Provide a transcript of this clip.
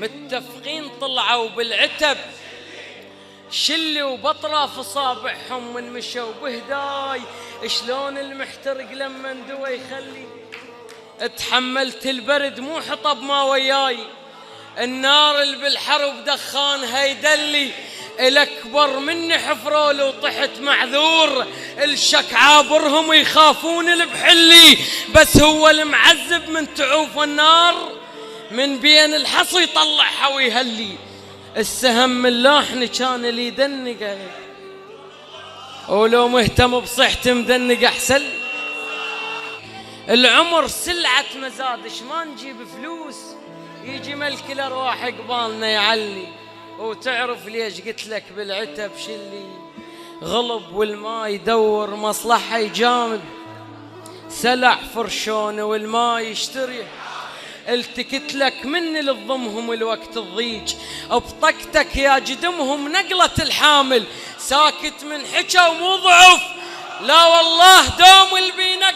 متفقين طلعوا بالعتب شلي وبطرة صابعهم من مشوا بهداي. شلون المحترق لما اندوى يخلي اتحملت البرد مو حطب ما وياي. النار اللي بالحرب دخانها يدلي الأكبر مني حفرول وطحت معذور. الشك عابرهم يخافون البحلي بس هو المعذب من تعوف النار من بين الحصي يطلعها ويهلي. السهم من لاحن كان اللي يدنق ولو مهتم بصحتي مدنق أحسن. العمر سلعة مزادش ما نجيب فلوس يجي ملك الأرواح قبالنا يعلي. وتعرف ليش قلت لك بالعتب شلي غلب والماء يدور مصلحة يجامل. سلع فرشونه والماء يشتري التكت لك مني للضمهم الوقت الضيج. بطقتك يا جدمهم نقلة الحامل ساكت من حكى ومو ضعف. لا والله دوم البينا